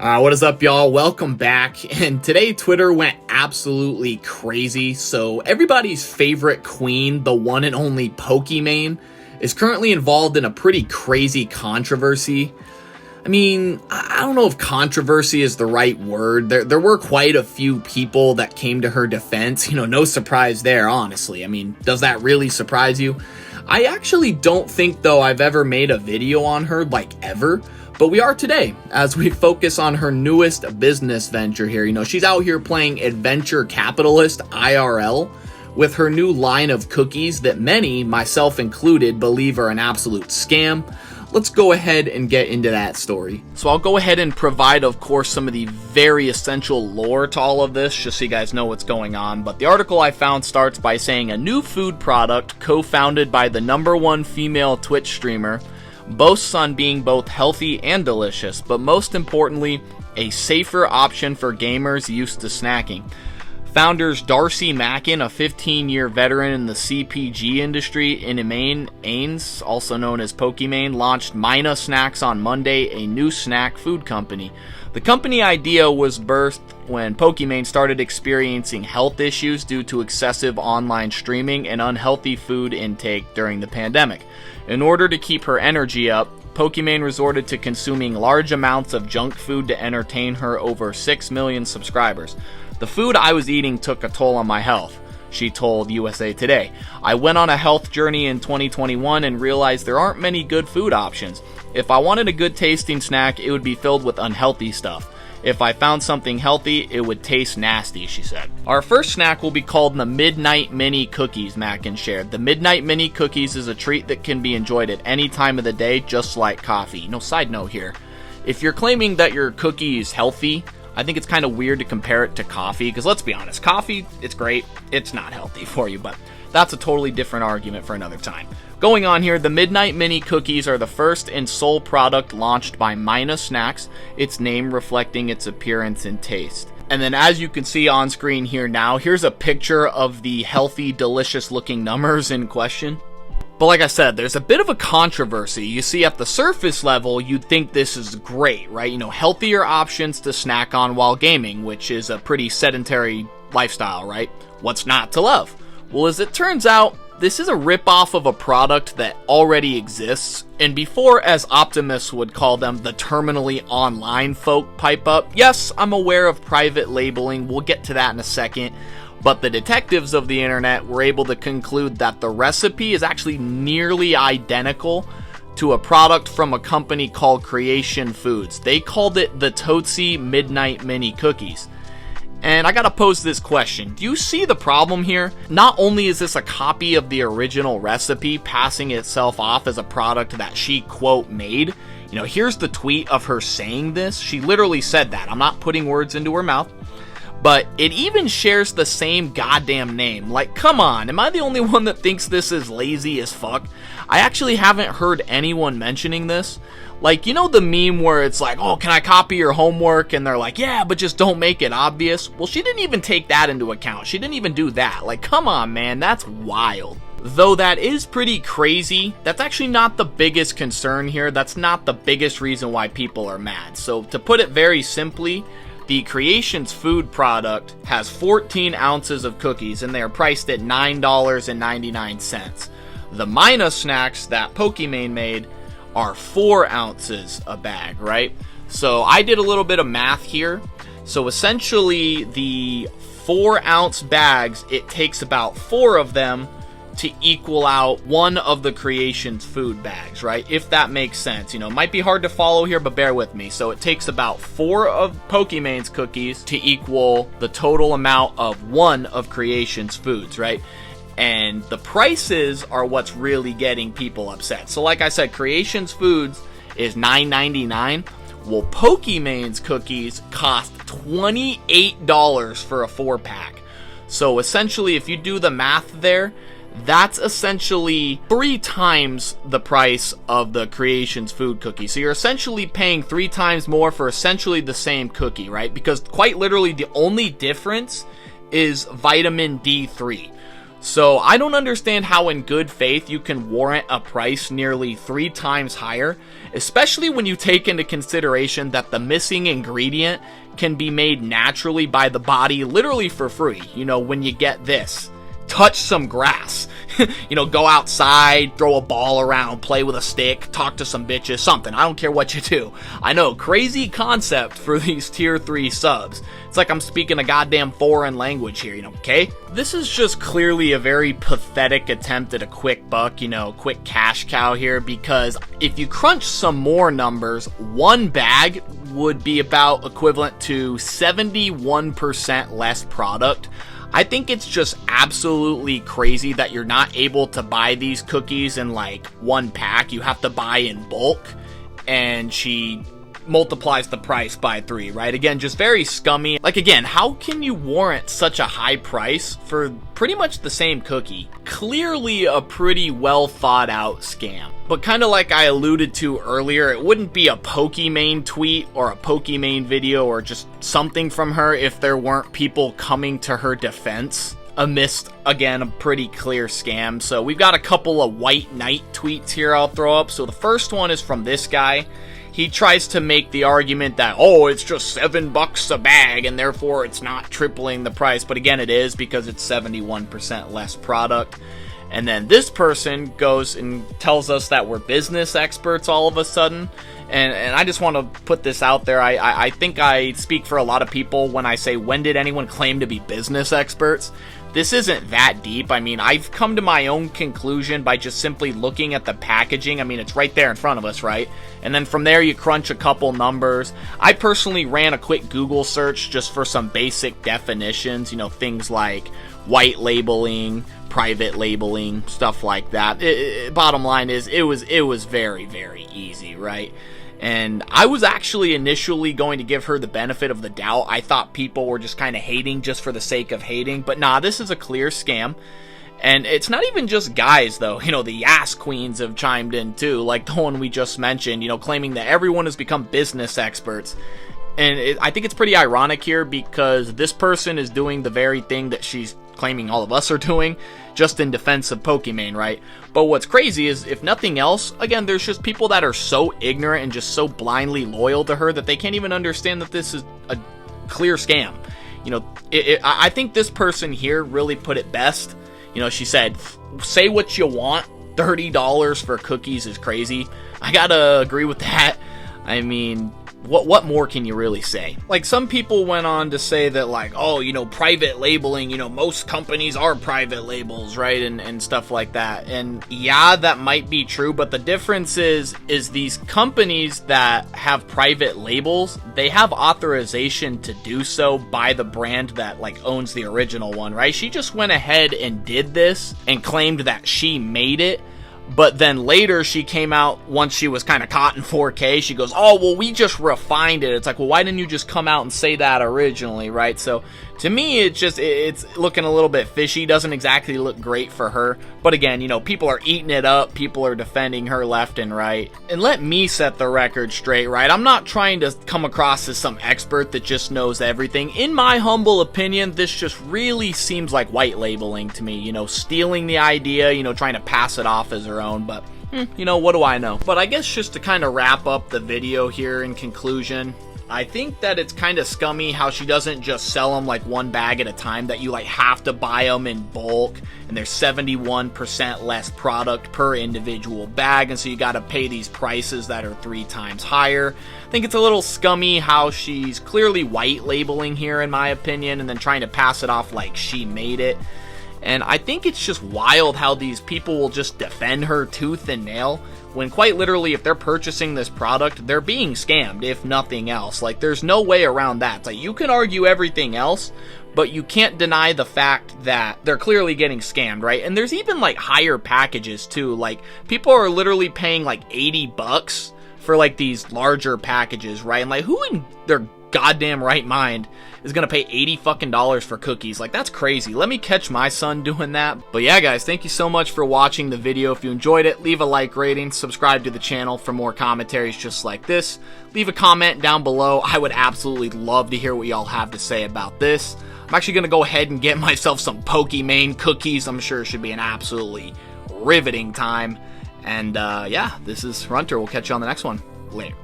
What is up, y'all? Welcome back. And today Twitter went absolutely crazy. So everybody's favorite queen, the one and only Pokimane, is currently involved in a pretty crazy controversy. I mean, I don't know if controversy is the right word. There were quite a few people that came to her defense. No surprise there, honestly. I mean, does that really surprise you? I actually don't think, though, I've ever made a video on her, ever. But we are today, as we focus on her newest business venture here. She's out here playing adventure capitalist IRL with her new line of cookies that many, myself included, believe are an absolute scam. Let's go ahead and get into that story. So I'll go ahead and provide, of course, some of the very essential lore to all of this, just so you guys know what's going on. But the article I found starts by saying a new food product co-founded by the #1 female Twitch streamer boasts on being both healthy and delicious, but most importantly, a safer option for gamers used to snacking. Founders Darcy Mackin, a 15-year veteran in the CPG industry, and Emaine Ains, also known as Pokimane, launched Myna Snacks on Monday, a new snack food company. The company idea was birthed when Pokimane started experiencing health issues due to excessive online streaming and unhealthy food intake during the pandemic. In order to keep her energy up, Pokimane resorted to consuming large amounts of junk food to entertain her over 6 million subscribers. "The food I was eating took a toll on my health," she told USA Today. "I went on a health journey in 2021 and realized there aren't many good food options. If I wanted a good tasting snack, it would be filled with unhealthy stuff. If I found something healthy, it would taste nasty," she said. "Our first snack will be called the Midnight Mini Cookies," Mackin shared. "The Midnight Mini Cookies is a treat that can be enjoyed at any time of the day, just like coffee." Side note here. If you're claiming that your cookie is healthy, I think it's kind of weird to compare it to coffee, because let's be honest, coffee, it's great, it's not healthy for you, but that's a totally different argument for another time. Going on here, the Midnight Mini Cookies are the first and sole product launched by Myna Snacks, its name reflecting its appearance and taste. And then as you can see on screen here now, here's a picture of the healthy, delicious looking numbers in question. But like I said, there's a bit of a controversy. You see, at the surface level, you'd think this is great, right? Healthier options to snack on while gaming, which is a pretty sedentary lifestyle, right? What's not to love? Well, as it turns out, this is a ripoff of a product that already exists, and before, as optimists would call them, the terminally online folk pipe up. Yes, I'm aware of private labeling, we'll get to that in a second. But the detectives of the internet were able to conclude that the recipe is actually nearly identical to a product from a company called Creation Foods. They called it the Tootsie Midnight Mini Cookies. And I gotta pose this question. Do you see the problem here? Not only is this a copy of the original recipe passing itself off as a product that she, quote, made. Here's the tweet of her saying this. She literally said that. I'm not putting words into her mouth. But it even shares the same goddamn name. Come on, am I the only one that thinks this is lazy as fuck? I actually haven't heard anyone mentioning this. The meme where it's like, "Oh, can I copy your homework?" And they're like, "Yeah, but just don't make it obvious." Well, she didn't even take that into account. She didn't even do that. Come on, man, that's wild. Though that is pretty crazy, that's actually not the biggest concern here. That's not the biggest reason why people are mad. So to put it very simply, the Creations food product has 14 ounces of cookies, and they are priced at $9.99. The Myna Snacks that Pokimane made are 4 ounces a bag, right? So I did a little bit of math here. So essentially, the 4-ounce bags, it takes about 4 of them to equal out one of the Creations food bags, right? If that makes sense. It might be hard to follow here, but bear with me. So it takes about 4 of Pokimane's cookies to equal the total amount of one of Creations foods, right? And the prices are what's really getting people upset. So like I said, Creations Foods is $9.99. Well, Pokimane's cookies cost $28 for a 4-pack. So essentially, if you do the math there, that's essentially 3 times the price of the Creations food cookie. So you're essentially paying 3 times more for essentially the same cookie, right? Because quite literally the only difference is vitamin D3. So I don't understand how in good faith you can warrant a price nearly 3 times higher, especially when you take into consideration that the missing ingredient can be made naturally by the body literally for free. You know, when you get this, touch some grass, you know, go outside, throw a ball around, play with a stick, talk to some bitches, something. I don't care what you do. I know, crazy concept for these tier 3 subs. It's like I'm speaking a goddamn foreign language here, you know, okay? This is just clearly a very pathetic attempt at a quick buck, you know, quick cash cow here, because if you crunch some more numbers, one bag would be about equivalent to 71% less product. I think it's just absolutely crazy that you're not able to buy these cookies in like one pack. You have to buy in bulk, and she multiplies the price by 3, right? Again, just very scummy. Like, again, how can you warrant such a high price for pretty much the same cookie? Clearly a pretty well thought out scam. But kind of like I alluded to earlier, it wouldn't be a Pokimane tweet or a Pokimane video or just something from her if there weren't people coming to her defense amidst, again, a pretty clear scam. So we've got a couple of white knight tweets here I'll throw up. So the first one is from this guy. He tries to make the argument that, oh, it's just $7 a bag and therefore it's not tripling the price. But again, it is, because it's 71% less product. And then this person goes and tells us that we're business experts all of a sudden. And I just want to put this out there. I think I speak for a lot of people when I say, when did anyone claim to be business experts? This isn't that deep. I mean, I've come to my own conclusion by just simply looking at the packaging. I mean, it's right there in front of us, right? And then from there, you crunch a couple numbers. I personally ran a quick Google search just for some basic definitions, you know, things like white labeling, private labeling, stuff like that. Bottom line is, it was very, very easy, right? And I was actually initially going to give her the benefit of the doubt. I thought people were just kind of hating just for the sake of hating. But nah, this is a clear scam. And it's not even just guys, though. You know, the Yas Queens have chimed in, too. Like the one we just mentioned, you know, claiming that everyone has become business experts. And I think it's pretty ironic here, because this person is doing the very thing that she's claiming all of us are doing, just in defense of Pokimane, right? But what's crazy is, if nothing else, again, there's just people that are so ignorant and just so blindly loyal to her that they can't even understand that this is a clear scam. You know, I think this person here really put it best. You know, she said, say what you want, $30 for cookies is crazy. I gotta agree with that. I mean, what more can you really say? Like, some people went on to say that, like, oh, you know, private labeling, you know, most companies are private labels, right? And stuff like that. And yeah, that might be true, but the difference is these companies that have private labels, they have authorization to do so by the brand that, like, owns the original one, right? She just went ahead and did this and claimed that she made it. But then later she came out, once she was kind of caught in 4K, she goes, oh, well, we just refined it. It's like, well, why didn't you just come out and say that originally, right? So to me, it's looking a little bit fishy. Doesn't exactly look great for her. But again, you know, people are eating it up. People are defending her left and right. And let me set the record straight, right? I'm not trying to come across as some expert that just knows everything. In my humble opinion, this just really seems like white labeling to me. You know, stealing the idea, you know, trying to pass it off as her own. But, you know, what do I know? But I guess just to kind of wrap up the video here in conclusion, I think that it's kind of scummy how she doesn't just sell them like one bag at a time, that you like have to buy them in bulk, and there's 71% less product per individual bag, and so you got to pay these prices that are 3 times higher. I think it's a little scummy how she's clearly white labeling here, in my opinion, and then trying to pass it off like she made it. And I think it's just wild how these people will just defend her tooth and nail, when quite literally, if they're purchasing this product, they're being scammed, if nothing else. Like, there's no way around that. It's like, you can argue everything else, but you can't deny the fact that they're clearly getting scammed, right? And there's even, like, higher packages, too. Like, people are literally paying, like, $80 for, like, these larger packages, right? And, like, who in their goddamn right mind is gonna pay $80 for cookies? Like, that's crazy. Let me catch my son doing that. But yeah, guys, thank you so much for watching the video. If you enjoyed it, leave a like rating, subscribe to the channel for more commentaries just like this. Leave a comment down below. I would absolutely love to hear what y'all have to say about this. I'm actually going to go ahead and get myself some Pokimane cookies. I'm sure it should be an absolutely riveting time. And yeah, this is Runter. We'll catch you on the next one. Later.